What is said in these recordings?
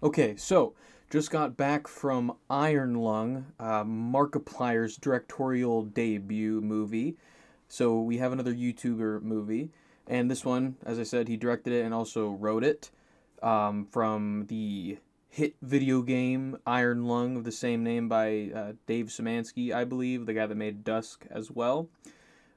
Okay, so just got back from Iron Lung, Markiplier's directorial debut movie. So we have another YouTuber movie, and this one, as I said, he directed it and also wrote it, from the hit video game Iron Lung of the same name by Dave Szymanski, I believe, the guy that made Dusk as well.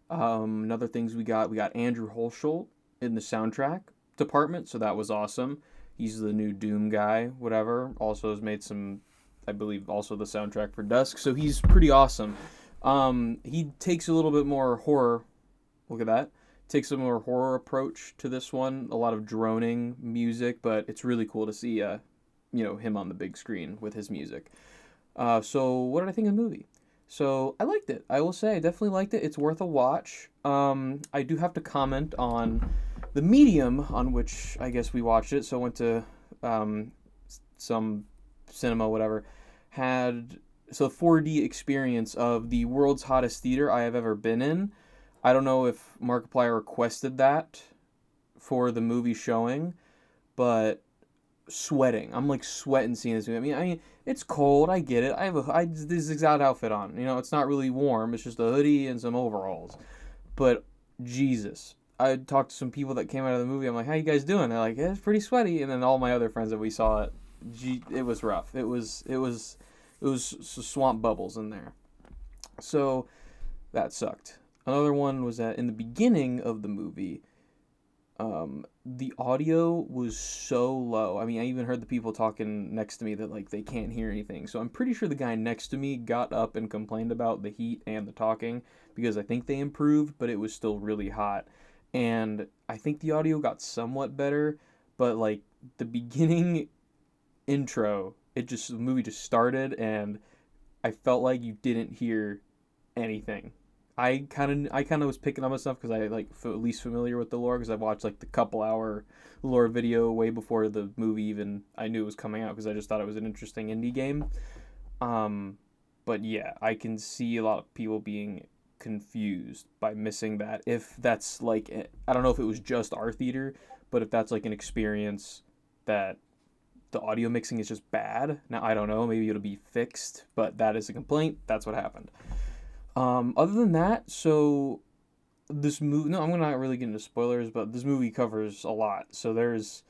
Another things we got Andrew Holschel in the soundtrack department, so that was awesome. He's the new Doom guy, whatever. Also has made some, I believe, also the soundtrack for Dusk, so he's pretty awesome. He takes a little bit more horror. Look at that. Takes a more horror approach to this one. A lot of droning music, but it's really cool to see, him on the big screen with his music. So what did I think of the movie? So I liked it. I will say I definitely liked it. It's worth a watch. I do have to comment on the medium on which I guess we watched it. So I went to some cinema, whatever. Had so 4D experience of the world's hottest theater I have ever been in. I don't know if Markiplier requested that for the movie showing, but sweating. I'm like sweating seeing this movie. I mean, it's cold. I get it. I this exact outfit on. It's not really warm. It's just a hoodie and some overalls. But Jesus, I talked to some people that came out of the movie. I'm like, how you guys doing? They're like, yeah, it's pretty sweaty. And then all my other friends that we saw it, it was rough. It was swamp bubbles in there. So that sucked. Another one was that in the beginning of the movie, the audio was so low. I mean, I even heard the people talking next to me that like they can't hear anything. So I'm pretty sure the guy next to me got up and complained about the heat and the talking because I think they improved, but it was still really hot. And I think the audio got somewhat better, but like the beginning intro, the movie just started and I felt like you didn't hear anything. I kind of was picking up on stuff because I like at least familiar with the lore because I watched like the couple hour lore video way before the movie even I knew it was coming out because I just thought it was an interesting indie game. Um, but yeah, I can see a lot of people being confused by missing that. If that's like I don't know if it was just our theater, but if that's like an experience that the audio mixing is just bad. Now I don't know, maybe it'll be fixed, but that is a complaint. That's what happened. Other than that, so this movie. No, I'm not really get into spoilers, but this movie covers a lot. So there's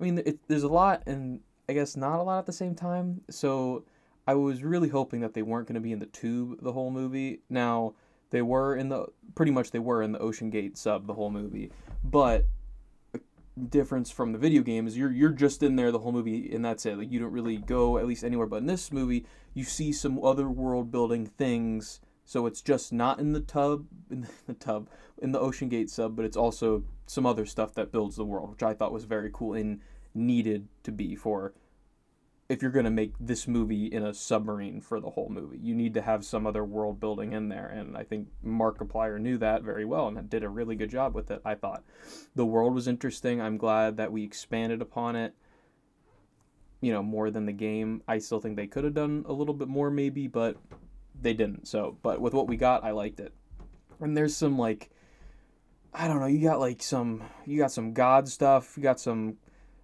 a lot, and I guess not a lot at the same time. So I was really hoping that they weren't going to be in the tube the whole movie. Now they were in the pretty much they were in the Ocean Gate sub the whole movie, but difference from the video game is you're just in there the whole movie and that's it. Like you don't really go at least anywhere. But in this movie, you see some other world building things. So it's just not in the tub in the Ocean Gate sub, but it's also some other stuff that builds the world, which I thought was very cool and needed to be for if you're going to make this movie in a submarine for the whole movie. You need to have some other world building in there, and I think Markiplier knew that very well and did a really good job with it. I thought the world was interesting. I'm glad that we expanded upon it, more than the game. I still think they could have done a little bit more maybe, but they didn't. So, but with what we got, I liked it. And there's some like I don't know, you got some god stuff, you got some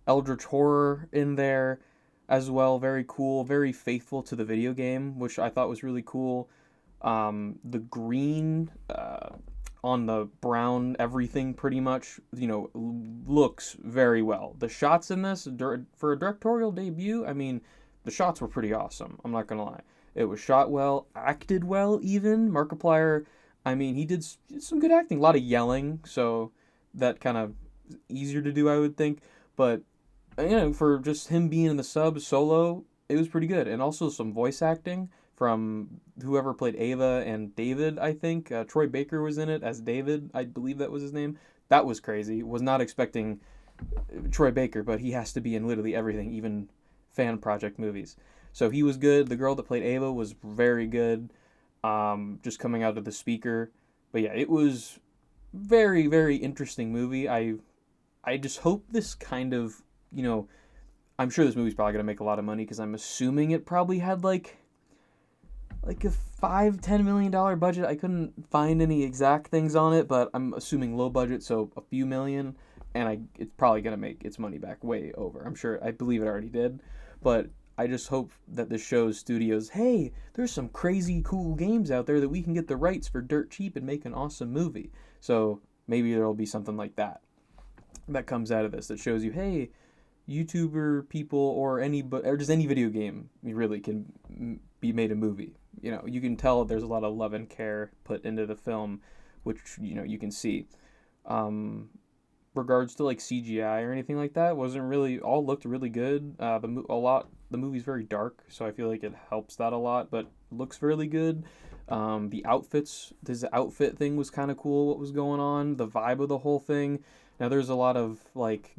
eldritch horror in there as well. Very cool, very faithful to the video game, which I thought was really cool. The green on the brown everything pretty much, looks very well. The shots in this for a directorial debut, I mean, the shots were pretty awesome. I'm not gonna lie. It was shot well, acted well, even Markiplier. I mean, he did some good acting, a lot of yelling, so that kind of easier to do, I would think. But for just him being in the sub solo, it was pretty good, and also some voice acting from whoever played Ava and David. I think Troy Baker was in it as David. I believe that was his name. That was crazy. Was not expecting Troy Baker, but he has to be in literally everything, even fan project movies. So he was good. The girl that played Ava was very good. Just coming out of the speaker, but yeah, it was very very interesting movie. I just hope this kind of I'm sure this movie's probably gonna make a lot of money because I'm assuming it probably had like a $5-10 million budget. I couldn't find any exact things on it, but I'm assuming low budget, so a few million, and it's probably gonna make its money back way over. I believe it already did, but I just hope that this shows studios, hey, there's some crazy cool games out there that we can get the rights for dirt cheap and make an awesome movie. So maybe there'll be something like that comes out of this that shows you, hey, YouTuber people or just any video game you really can be made a movie. You can tell there's a lot of love and care put into the film, which you can see. Um, Regards to like CGI or anything like that, wasn't really all looked really good. The movie's very dark, so I feel like it helps that a lot, but looks really good. This outfit thing was kind of cool. What was going on? The vibe of the whole thing. Now there's a lot of like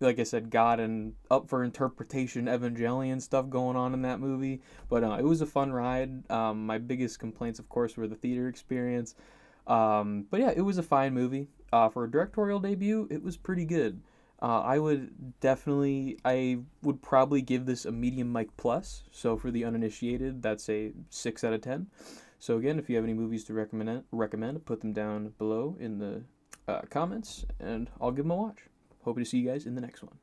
I said, God and up for interpretation Evangelion stuff going on in that movie. But it was a fun ride. My biggest complaints, of course, were the theater experience. But yeah, it was a fine movie. For a directorial debut, it was pretty good. I would probably give this a medium mic plus. So for the uninitiated, that's a 6 out of 10. So again, if you have any movies to recommend, put them down below in the comments, and I'll give them a watch. Hope to see you guys in the next one.